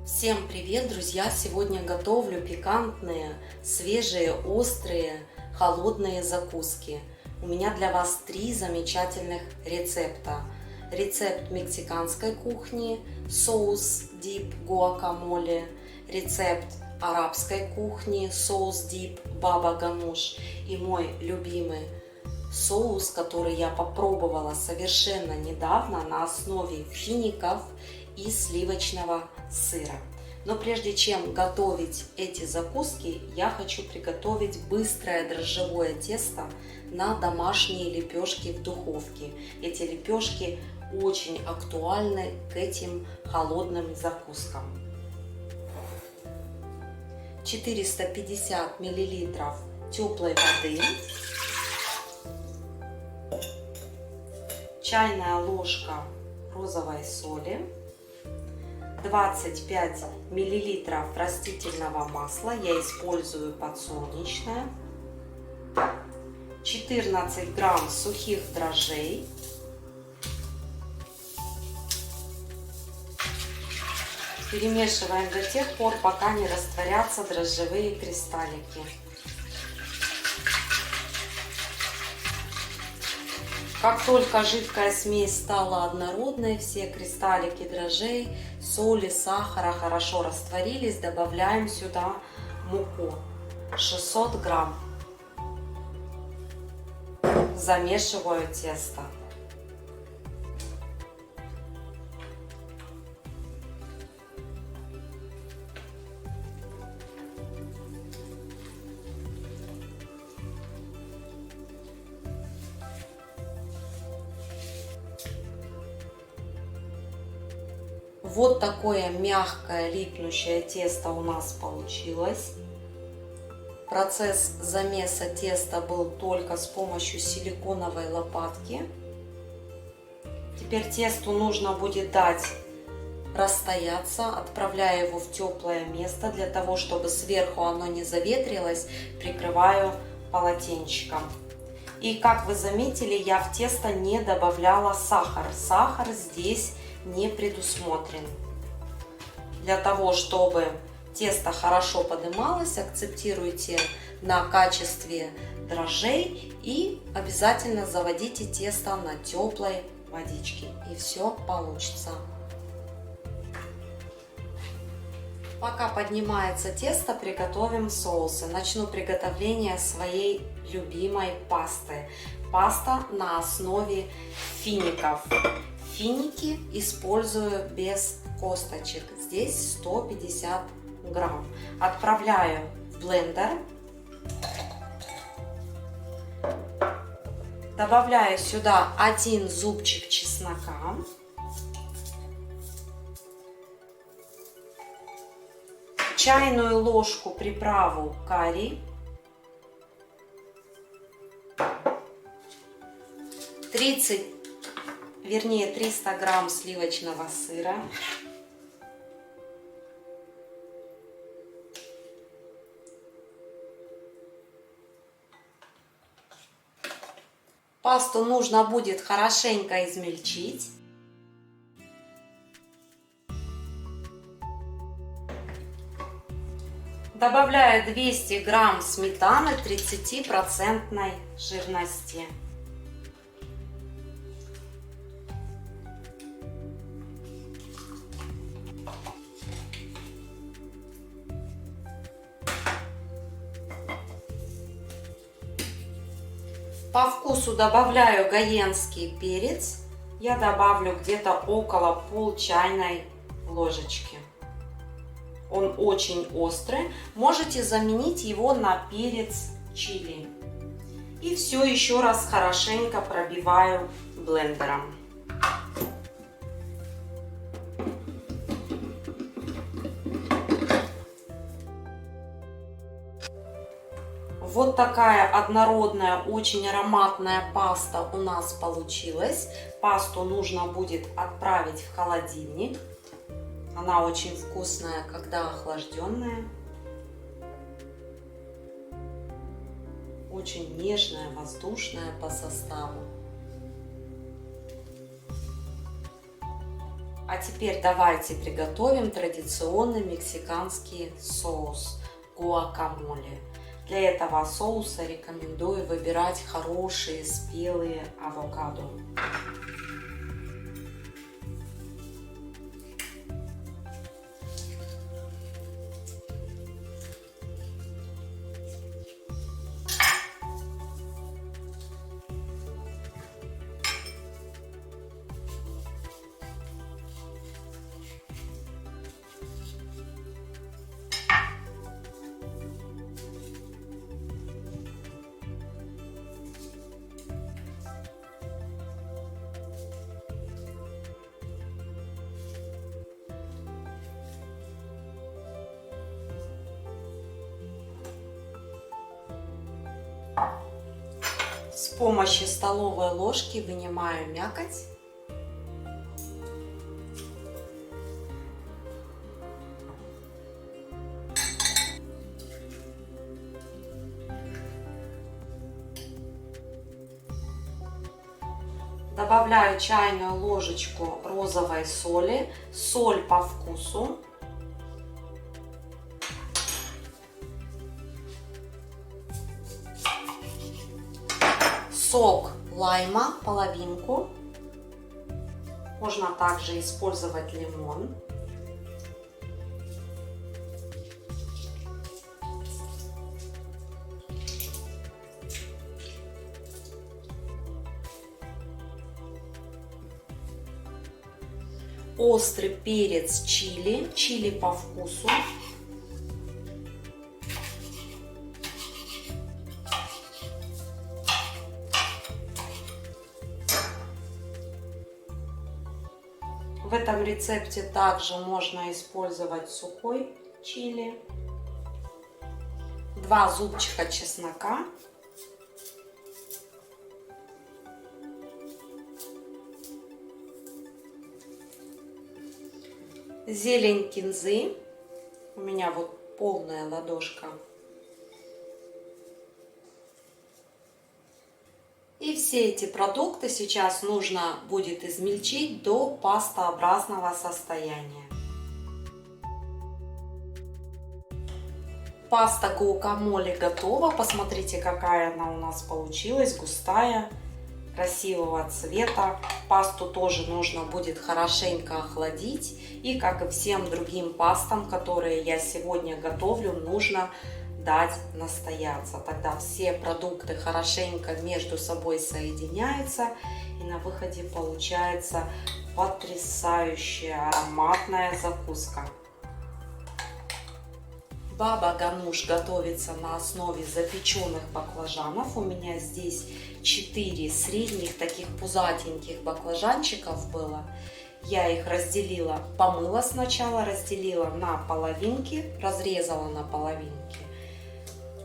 Всем привет, друзья! Сегодня готовлю пикантные, свежие, острые, холодные закуски. У меня для вас 3 замечательных рецепта. Рецепт мексиканской кухни, соус дип гуакамоле, рецепт арабской кухни, соус дип баба гануш и мой любимый соус, который я попробовала совершенно недавно на основе фиников и сливочного сыра. Но прежде чем готовить эти закуски, я хочу приготовить быстрое дрожжевое тесто на домашние лепешки в духовке. Эти лепешки очень актуальны к этим холодным закускам. 450 мл теплой воды, чайная ложка розовой соли, 25 мл растительного масла, я использую подсолнечное, 14 грамм сухих дрожжей, перемешиваем до тех пор, пока не растворятся дрожжевые кристаллики. Как только жидкая смесь стала однородной, все кристаллики дрожжей, соли, сахара хорошо растворились, добавляем сюда муку 600 грамм. Замешиваю тесто. Вот такое мягкое липнущее тесто у нас получилось. Процесс замеса теста был только с помощью силиконовой лопатки. Теперь тесту нужно будет дать расстояться, отправляя его в теплое место. Для того, чтобы сверху оно не заветрилось, прикрываю полотенчиком. И как вы заметили, я в тесто не добавляла сахар. Сахар здесь не предусмотрен. Для того, чтобы тесто хорошо подымалось, акцентируйте на качестве дрожжей и обязательно заводите тесто на теплой водичке, и все получится. Пока поднимается тесто, приготовим соусы. Начну приготовление своей любимой пасты. Паста на основе фиников. Финики использую без косточек. Здесь 150 грамм. Отправляю в блендер. Добавляю сюда 1 зубчик чеснока. Чайную ложку приправу карри. 300 грамм сливочного сыра. Пасту нужно будет хорошенько измельчить. Добавляю 200 грамм сметаны 30% жирности. По вкусу добавляю гаенский перец. Я добавлю где-то около пол чайной ложечки. Он очень острый. Можете заменить его на перец чили. И все еще раз хорошенько пробиваю блендером. Вот такая однородная, очень ароматная паста у нас получилась. Пасту нужно будет отправить в холодильник. Она очень вкусная, когда охлажденная. Очень нежная, воздушная по составу. А теперь давайте приготовим традиционный мексиканский соус гуакамоле. Для этого соуса рекомендую выбирать хорошие спелые авокадо. С помощью столовой ложки вынимаю мякоть. Добавляю чайную ложечку розовой соли, соль по вкусу. Сок лайма, половинку. Можно также использовать лимон. Острый перец чили, чили по вкусу. В этом рецепте также можно использовать сухой чили. 2 зубчика чеснока. Зелень кинзы. У меня вот полная ладошка. И все эти продукты сейчас нужно будет измельчить до пастообразного состояния. Паста гуакамоле готова. Посмотрите, какая она у нас получилась, густая, красивого цвета. Пасту тоже нужно будет хорошенько охладить. И как и всем другим пастам, которые я сегодня готовлю, нужно дать настояться. Тогда все продукты хорошенько между собой соединяются. И на выходе получается потрясающая ароматная закуска. Баба гануш готовится на основе запеченных баклажанов. У меня здесь 4 средних таких пузатеньких баклажанчиков было. Я их разделила, помыла сначала, разделила на половинки, разрезала на половинки.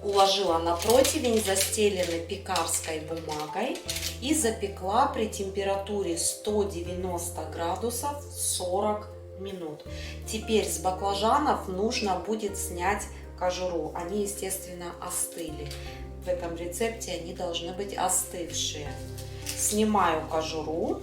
Уложила на противень, застеленный пекарской бумагой, и запекла при температуре 190 градусов 40 минут. Теперь с баклажанов нужно будет снять кожуру. Они, естественно, остыли. В этом рецепте они должны быть остывшие. Снимаю кожуру.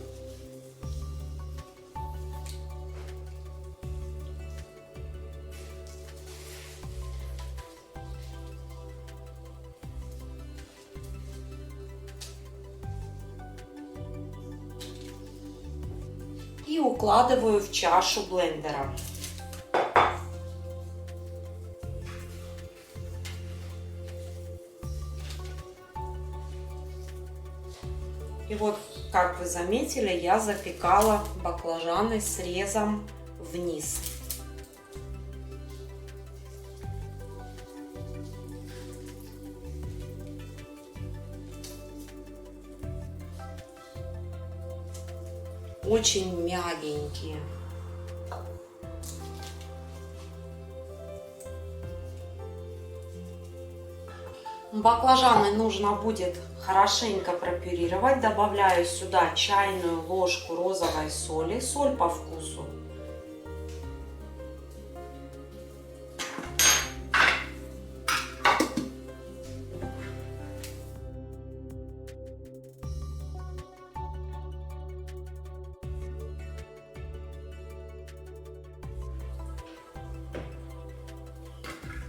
И укладываю в чашу блендера. И вот, как вы заметили, я запекала баклажаны срезом вниз. Очень мягенькие. Баклажаны нужно будет хорошенько пропюрировать. Добавляю сюда чайную ложку розовой соли, соль по вкусу.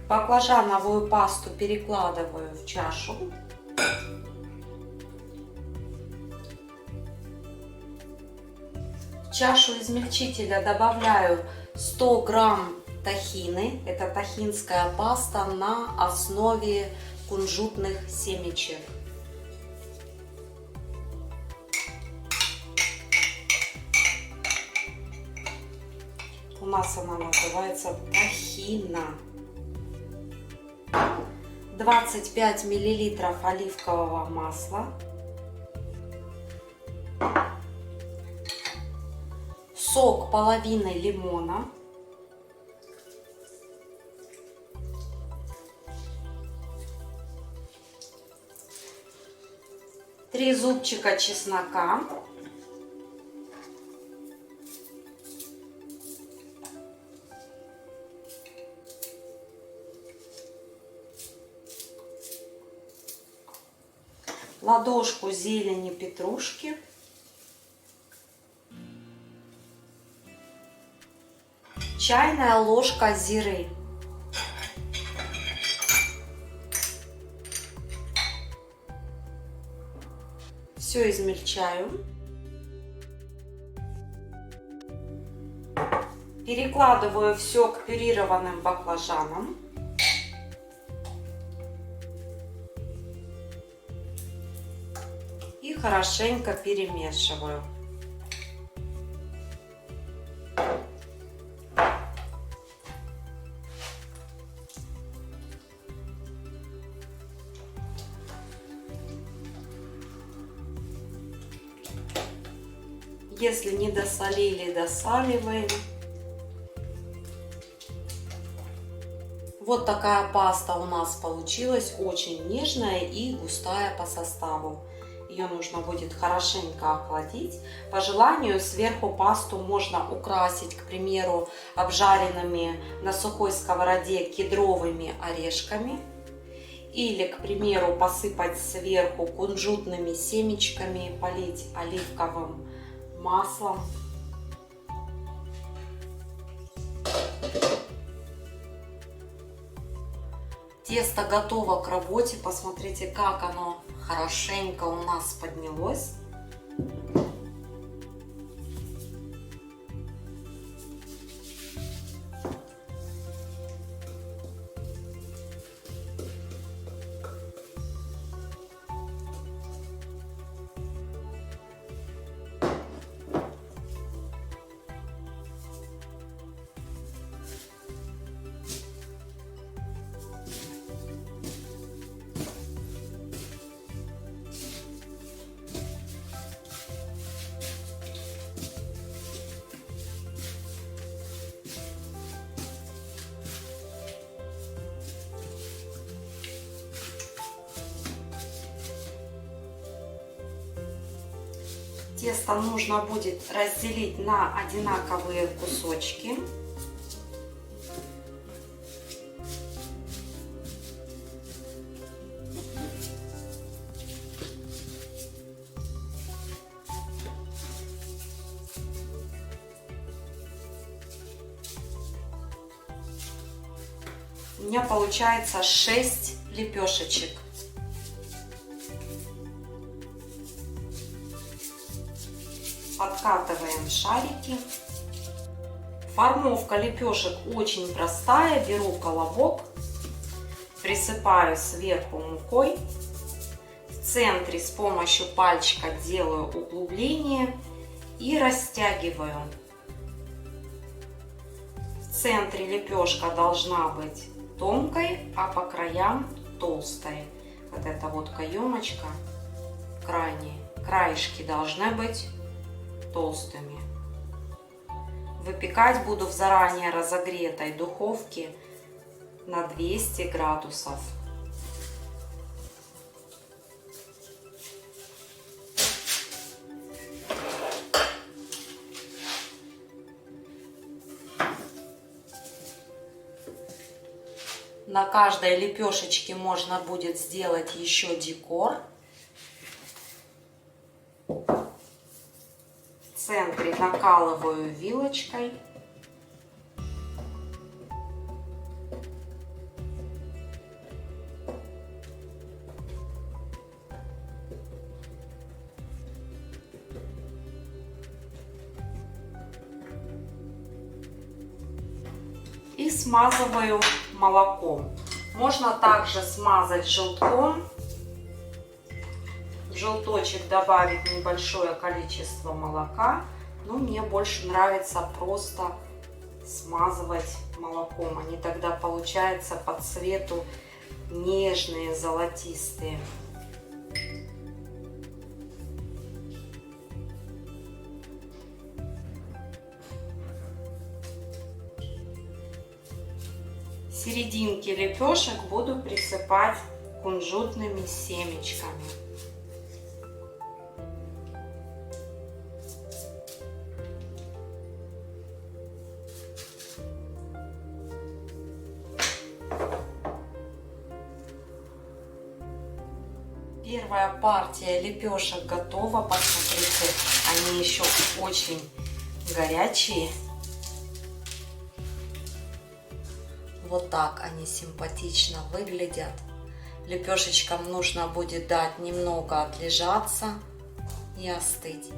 Баклажановую пасту перекладываю в чашу. В чашу измельчителя добавляю 100 грамм тахины. Это тахинская паста на основе кунжутных семечек. У нас она называется тахина. 25 миллилитров оливкового масла. Сок половины лимона. Три зубчика чеснока. Ладошку зелени петрушки. Чайная ложка зиры. Все измельчаю. Перекладываю все к пюрированным баклажанам. И хорошенько перемешиваю. Если не досолили, досаливаем. Вот такая паста у нас получилась, очень нежная и густая по составу. Ее нужно будет хорошенько охладить. По желанию сверху пасту можно украсить, к примеру, обжаренными на сухой сковороде кедровыми орешками. Или, к примеру, посыпать сверху кунжутными семечками, полить оливковым маслом. Тесто готово к работе. Посмотрите, как оно хорошенько у нас поднялось. Тесто нужно будет разделить на одинаковые кусочки. У меня получается 6 лепешечек. Подкатываем шарики. Формовка лепешек очень простая. Беру колобок, присыпаю сверху мукой. В центре с помощью пальчика делаю углубление и растягиваю. В центре лепешка должна быть тонкой, а по краям толстой. Вот эта вот каемочка крайней, краешки должны быть толстыми. Выпекать буду в заранее разогретой духовке на 200 градусов. На каждой лепешечке можно будет сделать еще декор. В центре накалываю вилочкой. и смазываю молоком. Можно также смазать желтком. В желточек добавить небольшое количество молока. Но мне больше нравится просто смазывать молоком. Они тогда получаются по цвету нежные, золотистые. Серединки лепешек буду присыпать кунжутными семечками. Первая партия лепешек готова. Посмотрите, они еще очень горячие. Вот так они симпатично выглядят. Лепешечкам нужно будет дать немного отлежаться и остыть.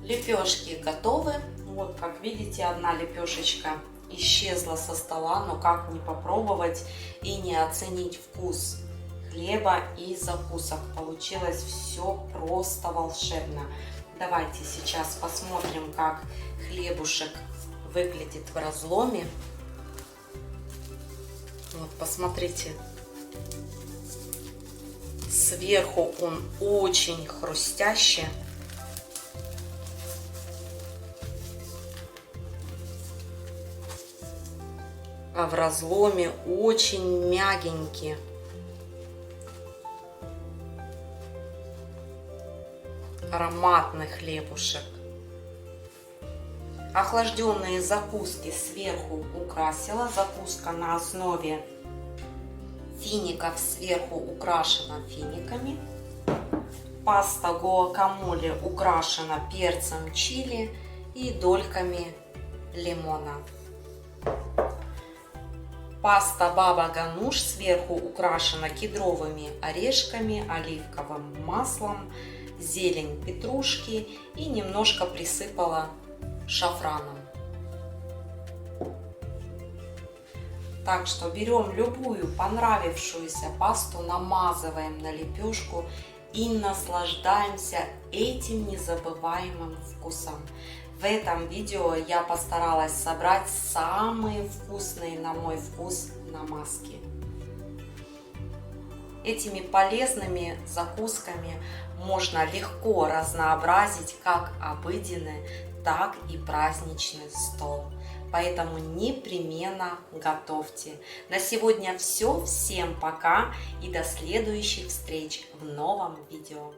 Лепешки готовы. Вот, как видите, одна лепешечка исчезла со стола, но как не попробовать и не оценить вкус хлеба и закусок. Получилось все просто волшебно. Давайте сейчас посмотрим, как хлебушек выглядит в разломе. Вот, посмотрите. Сверху он очень хрустящий. А в разломе очень мягенький. Ароматный хлебушек. Охлажденные закуски сверху украсила. Закуска на основе фиников сверху украшена финиками. Паста гуакамоле украшена перцем чили и дольками лимона. Паста баба гануш сверху украшена кедровыми орешками, оливковым маслом, зелень петрушки и немножко присыпала шафраном. Так что берем любую понравившуюся пасту, намазываем на лепешку и наслаждаемся этим незабываемым вкусом. В этом видео я постаралась собрать самые вкусные, на мой вкус, намазки. Этими полезными закусками можно легко разнообразить как обыденный, так и праздничный стол. Поэтому непременно готовьте. На сегодня все. Всем пока и до следующих встреч в новом видео.